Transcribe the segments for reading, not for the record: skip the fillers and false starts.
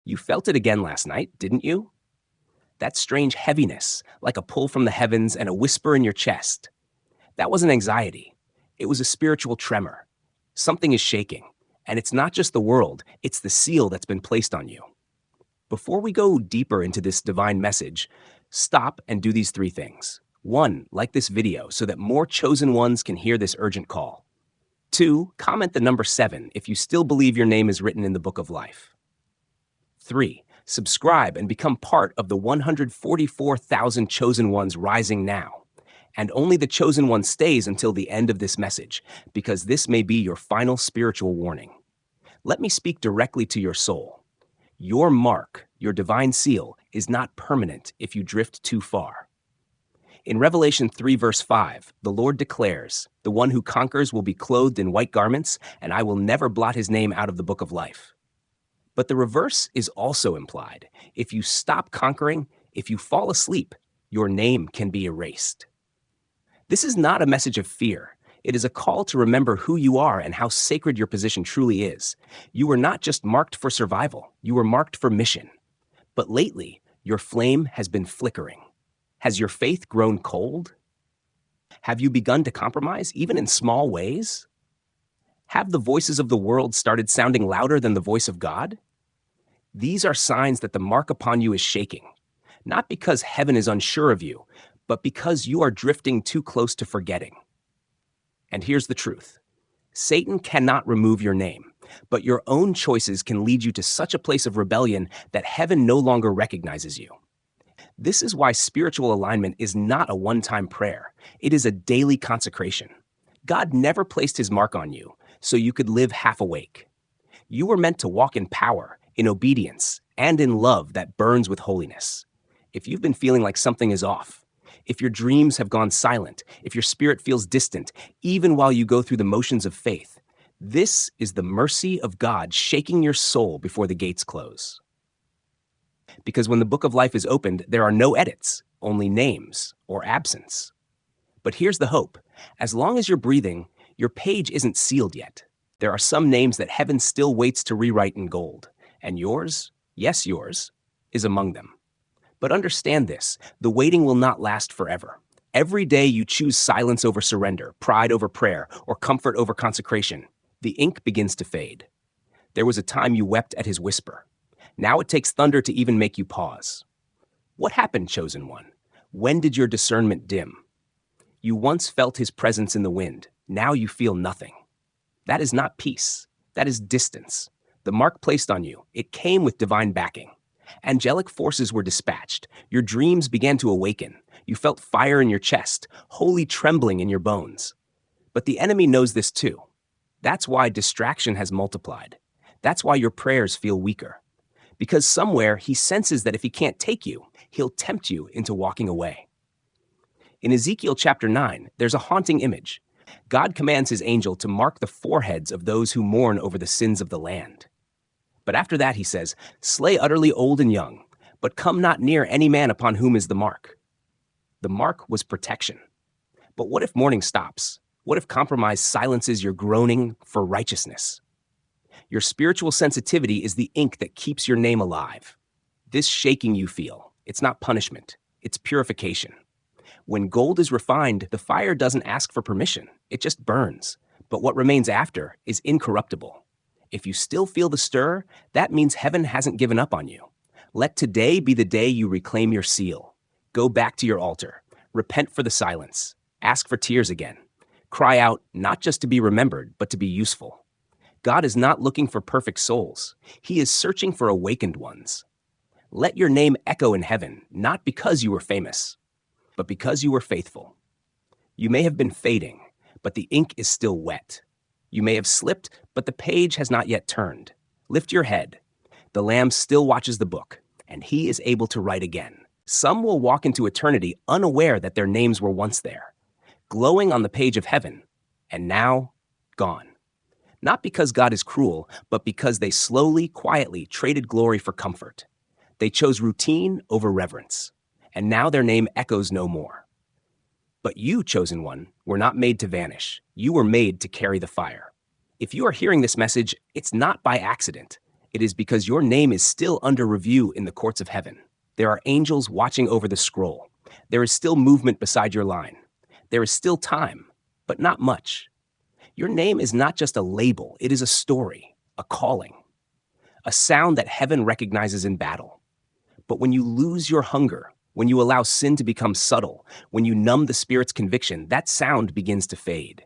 You felt it again last night, didn't you? That strange heaviness, like a pull from the heavens and a whisper in your chest. That wasn't anxiety. It was a spiritual tremor. Something is shaking, and it's not just the world, it's the seal that's been placed on you. Before we go deeper into this divine message, stop and do these three things. 1, like this video so that more chosen ones can hear this urgent call. 2, comment the number 7 if you still believe your name is written in the book of life. 3, subscribe and become part of the 144,000 chosen ones rising now. And only the chosen one stays until the end of this message, because this may be your final spiritual warning. Let me speak directly to your soul. Your mark, your divine seal, is not permanent if you drift too far. In Revelation 3, verse 5, the Lord declares, "The one who conquers will be clothed in white garments, and I will never blot his name out of the book of life." But the reverse is also implied. If you stop conquering, if you fall asleep, your name can be erased. This is not a message of fear. It is a call to remember who you are and how sacred your position truly is. You were not just marked for survival, you were marked for mission. But lately, your flame has been flickering. Has your faith grown cold? Have you begun to compromise, even in small ways? Have the voices of the world started sounding louder than the voice of God? These are signs that the mark upon you is shaking, not because heaven is unsure of you, but because you are drifting too close to forgetting. And here's the truth. Satan cannot remove your name, but your own choices can lead you to such a place of rebellion that heaven no longer recognizes you. This is why spiritual alignment is not a one-time prayer. It is a daily consecration. God never placed his mark on you so you could live half awake. You were meant to walk in power, in obedience, and in love that burns with holiness. If you've been feeling like something is off, if your dreams have gone silent, if your spirit feels distant, even while you go through the motions of faith, this is the mercy of God shaking your soul before the gates close. Because when the book of life is opened, there are no edits, only names or absence. But here's the hope. As long as you're breathing, your page isn't sealed yet. There are some names that heaven still waits to rewrite in gold. And yours, yes, yours, is among them. But understand this, the waiting will not last forever. Every day you choose silence over surrender, pride over prayer, or comfort over consecration, the ink begins to fade. There was a time you wept at his whisper. Now it takes thunder to even make you pause. What happened, chosen one? When did your discernment dim? You once felt his presence in the wind. Now you feel nothing. That is not peace. That is distance. The mark placed on you, it came with divine backing. Angelic forces were dispatched. Your dreams began to awaken. You felt fire in your chest, holy trembling in your bones. But the enemy knows this too. That's why distraction has multiplied. That's why your prayers feel weaker. Because somewhere he senses that if he can't take you, he'll tempt you into walking away. In Ezekiel chapter 9, there's a haunting image. God commands his angel to mark the foreheads of those who mourn over the sins of the land. But after that, he says, "Slay utterly old and young, but come not near any man upon whom is the mark." The mark was protection. But what if mourning stops? What if compromise silences your groaning for righteousness? Your spiritual sensitivity is the ink that keeps your name alive. This shaking you feel, it's not punishment, it's purification. When gold is refined, the fire doesn't ask for permission, it just burns. But what remains after is incorruptible. If you still feel the stir, that means heaven hasn't given up on you. Let today be the day you reclaim your seal. Go back to your altar. Repent for the silence. Ask for tears again. Cry out, not just to be remembered, but to be useful. God is not looking for perfect souls. He is searching for awakened ones. Let your name echo in heaven, not because you were famous, but because you were faithful. You may have been fading, but the ink is still wet. You may have slipped, but the page has not yet turned. Lift your head. The Lamb still watches the book, and he is able to write again. Some will walk into eternity unaware that their names were once there, glowing on the page of heaven, and now gone. Not because God is cruel, but because they slowly, quietly traded glory for comfort. They chose routine over reverence, and now their name echoes no more. But you, chosen one, were not made to vanish. You were made to carry the fire. If you are hearing this message, it's not by accident. It is because your name is still under review in the courts of heaven. There are angels watching over the scroll. There is still movement beside your line. There is still time, but not much. Your name is not just a label, it is a story, a calling, a sound that heaven recognizes in battle. But when you lose your hunger, when you allow sin to become subtle, when you numb the Spirit's conviction, that sound begins to fade.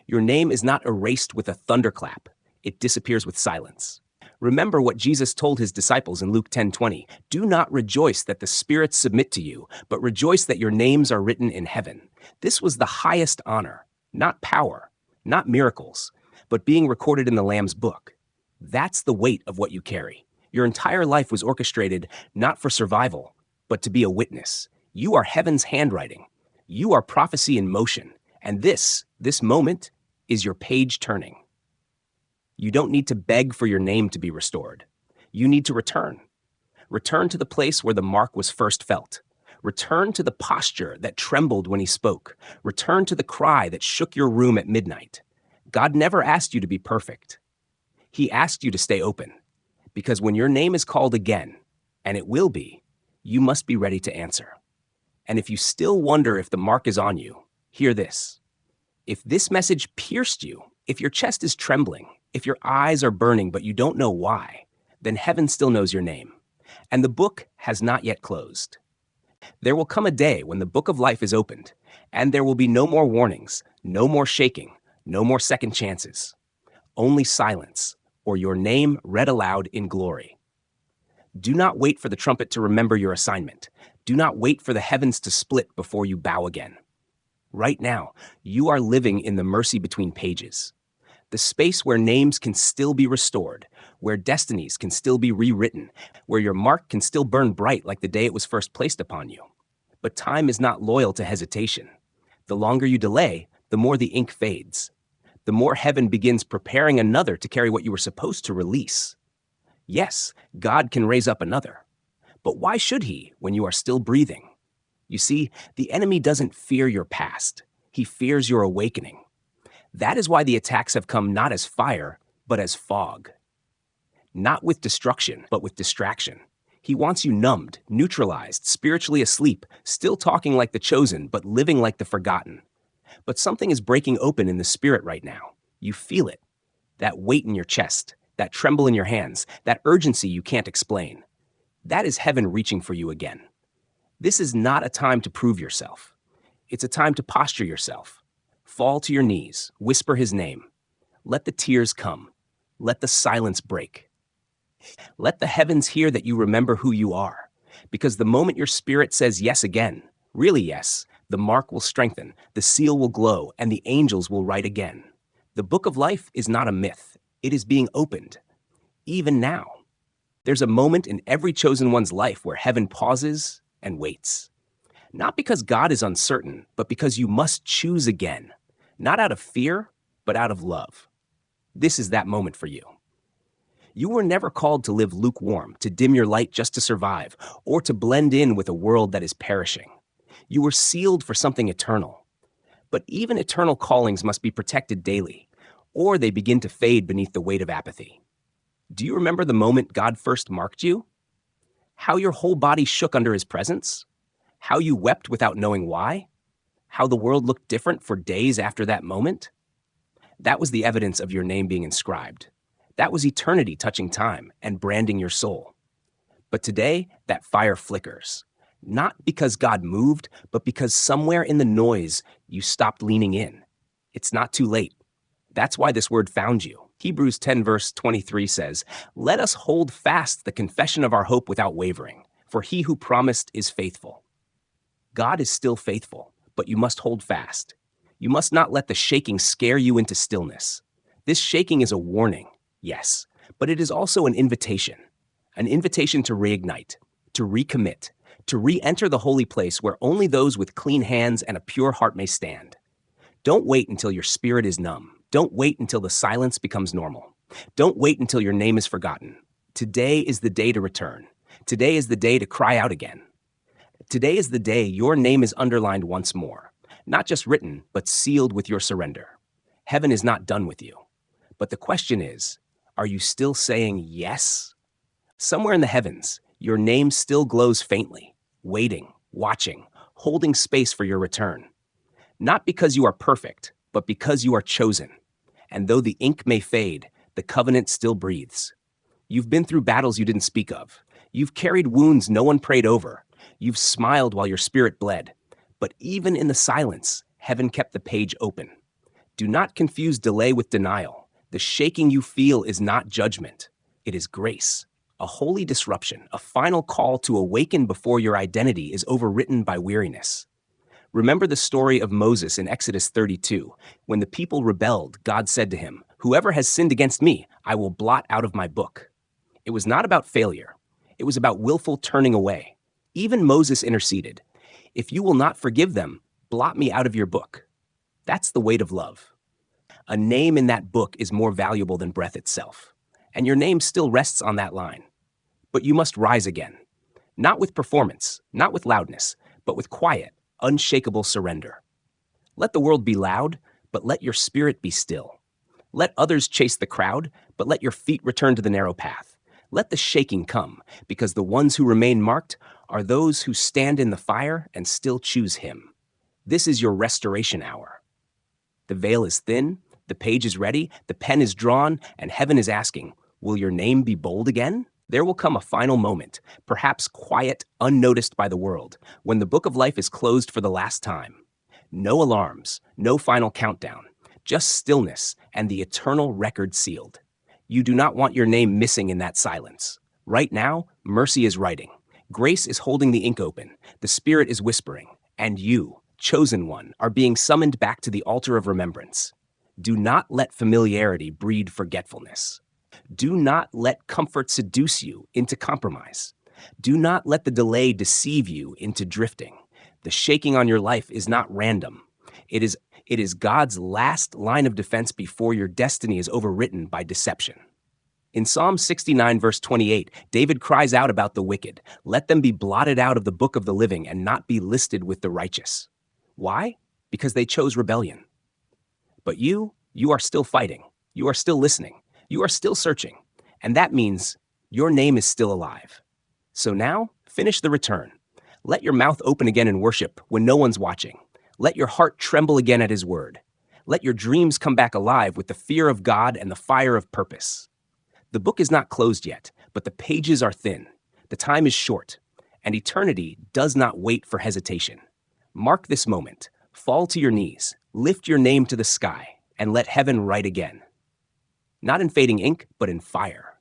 Your name is not erased with a thunderclap, it disappears with silence. Remember what Jesus told his disciples in Luke 10:20. Do not rejoice that the spirits submit to you, but rejoice that your names are written in heaven. This was the highest honor, not power, not miracles, but being recorded in the Lamb's book. That's the weight of what you carry. Your entire life was orchestrated not for survival, but to be a witness. You are heaven's handwriting. You are prophecy in motion. And this moment, is your page turning. You don't need to beg for your name to be restored. You need to return. Return to the place where the mark was first felt. Return to the posture that trembled when he spoke. Return to the cry that shook your room at midnight. God never asked you to be perfect. He asked you to stay open. Because when your name is called again, and it will be, you must be ready to answer. And if you still wonder if the mark is on you, hear this. If this message pierced you, if your chest is trembling, if your eyes are burning but you don't know why, then heaven still knows your name. And the book has not yet closed. There will come a day when the book of life is opened, and there will be no more warnings, no more shaking, no more second chances. Only silence, or your name read aloud in glory. Do not wait for the trumpet to remember your assignment. Do not wait for the heavens to split before you bow again. Right now, you are living in the mercy between pages. The space where names can still be restored, where destinies can still be rewritten, where your mark can still burn bright like the day it was first placed upon you. But time is not loyal to hesitation. The longer you delay, the more the ink fades. The more heaven begins preparing another to carry what you were supposed to release. Yes, God can raise up another. But why should he when you are still breathing? You see, the enemy doesn't fear your past. He fears your awakening. That is why the attacks have come not as fire, but as fog. Not with destruction, but with distraction. He wants you numbed, neutralized, spiritually asleep, still talking like the chosen, but living like the forgotten. But something is breaking open in the spirit right now. You feel it. That weight in your chest, that tremble in your hands, that urgency you can't explain. That is heaven reaching for you again. This is not a time to prove yourself. It's a time to posture yourself. Fall to your knees, whisper his name. Let the tears come. Let the silence break. Let the heavens hear that you remember who you are. Because the moment your spirit says yes again, really yes, the mark will strengthen, the seal will glow, and the angels will write again. The book of life is not a myth. It is being opened. Even now. There's a moment in every chosen one's life where heaven pauses and waits. Not because God is uncertain, but because you must choose again. Not out of fear, but out of love. This is that moment for you. You were never called to live lukewarm, to dim your light just to survive, or to blend in with a world that is perishing. You were sealed for something eternal. But even eternal callings must be protected daily, or they begin to fade beneath the weight of apathy. Do you remember the moment God first marked you? How your whole body shook under his presence? How you wept without knowing why? How the world looked different for days after that moment? That was the evidence of your name being inscribed. That was eternity touching time and branding your soul. But today, that fire flickers. Not because God moved, but because somewhere in the noise, you stopped leaning in. It's not too late. That's why this word found you. Hebrews 10 verse 23 says, "Let us hold fast the confession of our hope without wavering, for he who promised is faithful." God is still faithful, but you must hold fast. You must not let the shaking scare you into stillness. This shaking is a warning, yes, but it is also an invitation to reignite, to recommit, to re-enter the holy place where only those with clean hands and a pure heart may stand. Don't wait until your spirit is numb. Don't wait until the silence becomes normal. Don't wait until your name is forgotten. Today is the day to return. Today is the day to cry out again. Today is the day your name is underlined once more. Not just written, but sealed with your surrender. Heaven is not done with you. But the question is, Are you still saying yes? Somewhere in the heavens, your name still glows faintly, waiting, watching, holding space for your return. Not because you are perfect, but because you are chosen. And though the ink may fade, the covenant still breathes. You've been through battles you didn't speak of. You've carried wounds no one prayed over. You've smiled while your spirit bled. But even in the silence, heaven kept the page open. Do not confuse delay with denial. The shaking you feel is not judgment. It is grace. A holy disruption, a final call to awaken before your identity is overwritten by weariness. Remember the story of Moses in Exodus 32. When the people rebelled, God said to him, "Whoever has sinned against me, I will blot out of my book." It was not about failure. It was about willful turning away. Even Moses interceded. If you will not forgive them, blot me out of your book. That's the weight of love. A name in that book is more valuable than breath itself. And your name still rests on that line. But you must rise again. Not with performance, not with loudness, but with quiet, unshakable surrender. Let the world be loud, but let your spirit be still. Let others chase the crowd, but let your feet return to the narrow path. Let the shaking come, because the ones who remain marked are those who stand in the fire and still choose Him. This is your restoration hour. The veil is thin, the page is ready, the pen is drawn, and heaven is asking, will your name be bold again? There will come a final moment, perhaps quiet, unnoticed by the world, when the book of life is closed for the last time. No alarms, no final countdown, just stillness and the eternal record sealed. You do not want your name missing in that silence. Right now, mercy is writing. Grace is holding the ink open. The Spirit is whispering. And you, chosen one, are being summoned back to the altar of remembrance. Do not let familiarity breed forgetfulness. Do not let comfort seduce you into compromise. Do not let the delay deceive you into drifting. The shaking on your life is not random. It is God's last line of defense before your destiny is overwritten by deception. In Psalm 69, verse 28, David cries out about the wicked. Let them be blotted out of the book of the living and not be listed with the righteous. Why? Because they chose rebellion. But you are still fighting. You are still listening. You are still searching. And that means your name is still alive. So now, finish the return. Let your mouth open again in worship when no one's watching. Let your heart tremble again at His word. Let your dreams come back alive with the fear of God and the fire of purpose. The book is not closed yet, but the pages are thin. The time is short, and eternity does not wait for hesitation. Mark this moment. Fall to your knees, lift your name to the sky, and let heaven write again. Not in fading ink, but in fire.